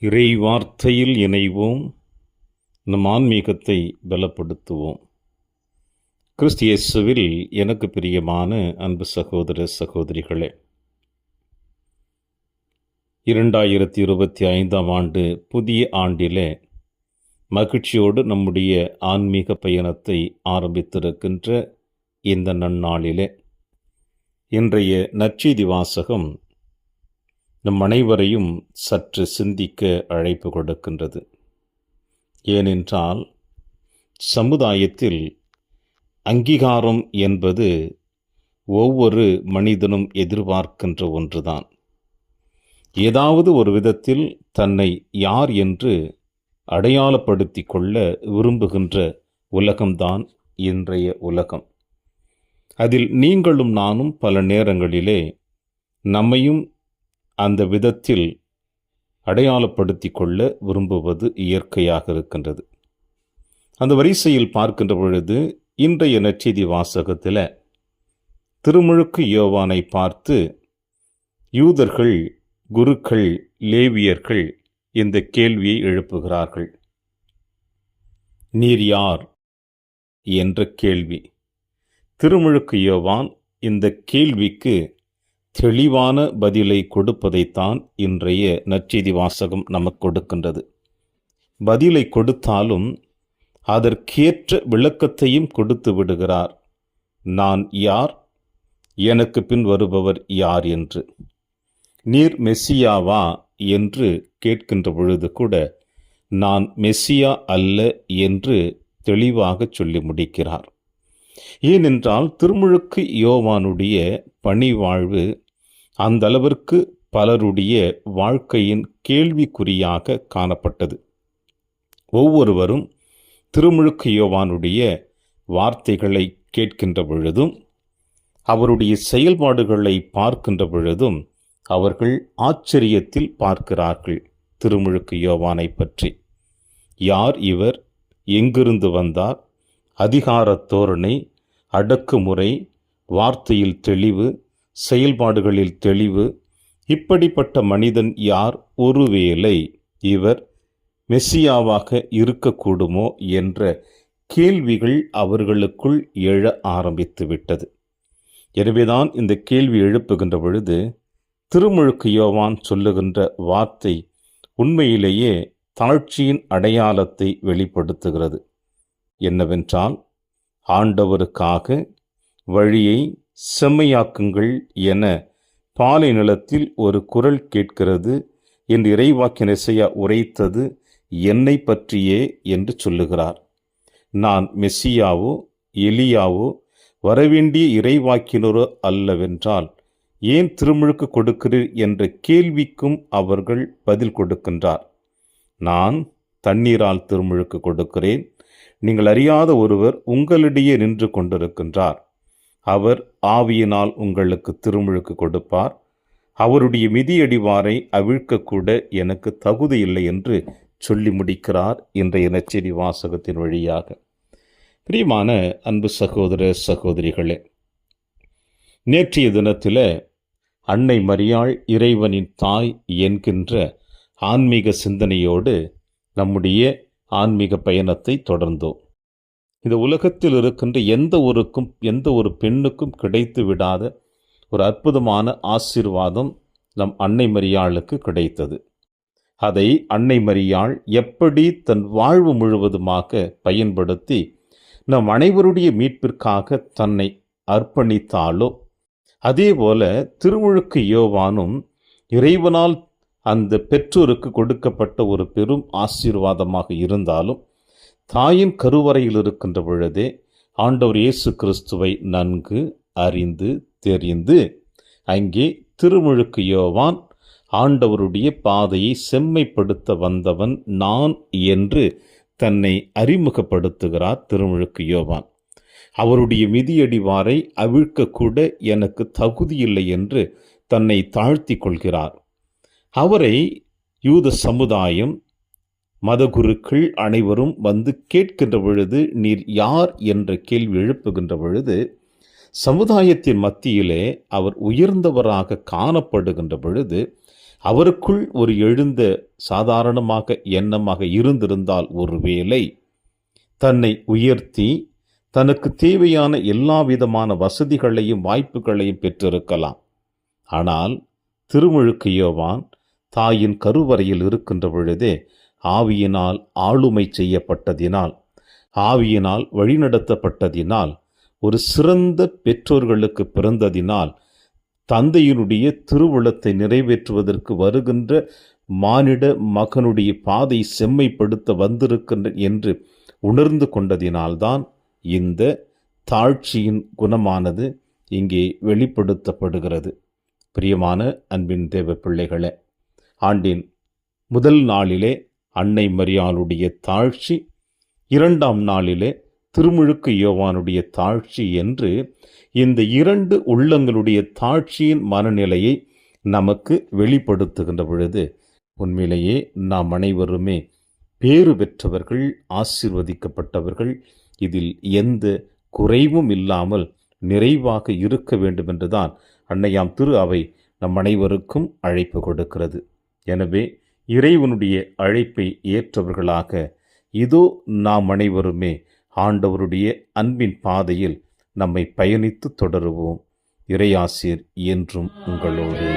இறை வார்த்தையில் இணைவோம். நம் ஆன்மீகத்தை பலப்படுத்துவோம். கிறிஸ்து இயேசுவில் எனக்கு பிரியமான அன்பு சகோதர சகோதரிகளே, 2025 ஆண்டு புதிய ஆண்டிலே மகிழ்ச்சியோடு நம்முடைய ஆன்மீக பயணத்தை ஆரம்பித்திருக்கின்ற இந்த நன்னாளிலே இன்றைய நற்செய்தி வாசகம் நம் அனைவரையும் சற்று சிந்திக்க அழைப்பு கொடுக்கின்றது. ஏனென்றால் சமுதாயத்தில் அங்கீகாரம் என்பது ஒவ்வொரு மனிதனும் எதிர்பார்க்கின்ற ஒன்றுதான். ஏதாவது ஒரு விதத்தில் தன்னை யார் என்று அடையாளப்படுத்தி கொள்ள விரும்புகின்ற உலகம்தான் இன்றைய உலகம். அதில் நீங்களும் நானும் பல நேரங்களிலே நம்மையும் அந்த விதத்தில் அடையாளப்படுத்தி கொள்ள விரும்புவது இயற்கையாக இருக்கின்றது. அந்த வரிசையில் பார்க்கின்ற பொழுது இன்றைய நற்செய்தி வாசகத்தில் திருமுழுக்கு யோவானை பார்த்து யூதர்கள், குருக்கள், லேவியர்கள் இந்த கேள்வியை எழுப்புகிறார்கள். நீர் யார் என்ற கேள்வி. திருமுழுக்கு யோவான் இந்த கேள்விக்கு தெளிவான பதிலை கொடுப்பதைத்தான் இன்றைய நற்செய்தி வாசகம் நமக்கு கொடுக்கின்றது. பதிலை கொடுத்தாலும் அதற்கேற்ற விளக்கத்தையும் கொடுத்து விடுகிறார். நான் யார், எனக்கு பின் வருபவர் யார் என்று. நீர் மெஸ்ஸியாவா என்று கேட்கின்ற பொழுது கூட நான் மெஸ்ஸியா அல்ல என்று தெளிவாக சொல்லி முடிக்கிறார். ஏனென்றால் திருமுழுக்கு யோவானுடைய பணிவாழ்வு அந்த அளவிற்கு பலருடைய வாழ்க்கையின் கேள்விக்குறியாக காணப்பட்டது. ஒவ்வொருவரும் திருமுழுக்கு யோவானுடைய வார்த்தைகளை கேட்கின்ற பொழுதும் அவருடைய செயல்பாடுகளை பார்க்கின்ற பொழுதும் அவர்கள் ஆச்சரியத்தில் பார்க்கிறார்கள் திருமுழுக்கு யோவானை பற்றி. யார் இவர், எங்கிருந்து வந்தார், அதிகார தோரணை, அடக்குமுறை, வார்த்தையில் தெளிவு, செயல்பாடுகளில் தெளிவு, இப்படிப்பட்ட மனிதன் யார்? ஒருவேளை இவர் மெஸ்ஸியாவாக இருக்கக்கூடுமோ என்ற கேள்விகள் அவர்களுக்குள் எழ ஆரம்பித்து விட்டது. எனவேதான் இந்த கேள்வி எழுப்புகின்ற பொழுது திருமுழுக்கு யோவான் சொல்லுகின்ற வார்த்தை உண்மையிலேயே தாழ்ச்சியின் அடையாளத்தை வெளிப்படுத்துகிறது. என்னவென்றால், ஆண்டவருக்காக வழியை செம்மையாக்குங்கள் என பாலை நிலத்தில் ஒரு குரல் கேட்கிறது என்று இறைவாக்கினர் எசையா உரைத்தது என்னை பற்றியே என்று சொல்லுகிறார். நான் மெஸ்ஸியாவோ எலியாவோ வரவேண்டிய இறைவாக்கினரோ அல்லவென்றால் ஏன் திருமுழுக்கு கொடுக்கிறீர் என்ற கேள்விக்கும் அவர்கள் பதில் கொடுக்கின்றார். நான் தண்ணீரால் திருமுழுக்கு கொடுக்கிறேன், நீங்கள் அறியாத ஒருவர் உங்களிடையே நின்று கொண்டிருக்கின்றார், அவர் ஆவியினால் உங்களுக்கு திருமுழுக்கு கொடுப்பார், அவருடைய மிதியடிவாரை அவிழ்க்கக்கூட எனக்கு தகுதி இல்லை என்று சொல்லி முடிக்கிறார் இன்றைய நற்செய்தி வாசகத்தின் வழியாக. பிரியமான அன்பு சகோதர சகோதரிகளே, நேற்றைய தினத்தில் அன்னை மரியாள் இறைவனின் தாய் என்கின்ற ஆன்மீக சிந்தனையோடு நம்முடைய ஆன்மீக பயணத்தை தொடர்ந்தோம். இந்த உலகத்தில் இருக்கின்ற எந்த ஒரு பெண்ணுக்கும் கிடைத்து விடாத ஒரு அற்புதமான ஆசீர்வாதம் நம் அன்னை மரியாளுக்கு கிடைத்தது. அதை அன்னை மரியாள் எப்படி தன் வாழ்வு முழுவதுமாக பயன்படுத்தி நம் அனைவருடைய மீட்பிற்காக தன்னை அர்ப்பணித்தாலோ, அதேபோல திருமுழுக்கு யோவானும் இறைவனால் அந்த பெற்றோருக்கு கொடுக்கப்பட்ட ஒரு பெரும் ஆசீர்வாதமாக இருந்தாலும், தாயின் கருவறையில் இருக்கின்ற பொழுதே ஆண்டவர் இயேசு கிறிஸ்துவை நன்கு அறிந்து தெரிந்து அங்கே திருமுழுக்கு யோவான் ஆண்டவருடைய பாதையை செம்மைப்படுத்த வந்தவன் நான் என்று தன்னை அறிமுகப்படுத்துகிறார். திருமுழுக்கு யோவான் அவருடைய மிதியடிவாரை அவிழ்க்கக்கூட எனக்கு தகுதியில்லை என்று தன்னை தாழ்த்தி கொள்கிறார். அவரை யூத சமுதாயம், மதகுருக்கள் அனைவரும் வந்து கேட்கின்ற பொழுது நீர் யார் என்ற கேள்வி எழுப்புகின்ற பொழுது சமுதாயத்தின் மத்தியிலே அவர் உயர்ந்தவராக காணப்படுகின்ற பொழுது அவருக்குள் ஒரு எழுந்த சாதாரணமாக எண்ணமாக இருந்திருந்தால் ஒருவேளை தன்னை உயர்த்தி தனக்கு தேவையான எல்லா விதமான வசதிகளையும் வாய்ப்புகளையும் பெற்றிருக்கலாம். ஆனால் திருமுழுக்கு யோவான் தாயின் கருவறையில் இருக்கின்ற பொழுதே ஆவியினால் ஆளுமை செய்யப்பட்டதினால், ஆவியினால் வழிநடத்தப்பட்டதினால், ஒரு சிறந்த பெற்றோர்களுக்கு பிறந்ததினால், தந்தையினுடைய திருவுளத்தை நிறைவேற்றுவதற்கு வருகின்ற மானிட மகனுடைய பாதை செம்மைப்படுத்த வந்திருக்கின்ற என்று உணர்ந்து கொண்டதினால்தான் இந்த தாழ்ச்சியின் குணமானது இங்கே வெளிப்படுத்தப்படுகிறது. பிரியமான அன்பின் தேவ பிள்ளைகளே, ஆண்டின் முதல் நாளிலே அன்னை மரியாளுடைய தாழ்ச்சி, இரண்டாம் நாளிலே திருமுழுக்கு யோவானுடைய தாழ்ச்சி என்று இந்த இரண்டு உள்ளங்களுடைய தாழ்ச்சியின் மனநிலையை நமக்கு வெளிப்படுத்துகின்ற பொழுது உண்மையிலேயே நாம் அனைவருமே பேறு பெற்றவர்கள், ஆசீர்வதிக்கப்பட்டவர்கள், இதில் எந்த குறைவும் இல்லாமல் நிறைவாக இருக்க வேண்டும் என்றுதான் அன்னையாம் திரு அவை நம் அனைவருக்கும் அழைப்பு கொடுக்கிறது. எனவே இறைவனுடைய அழைப்பை ஏற்றவர்களாக இதோ நாம் அனைவருமே ஆண்டவருடைய அன்பின் பாதையில் நம்மை பயணித்து தொடருவோம். இறையாசீர் என்றும் உங்களோடு.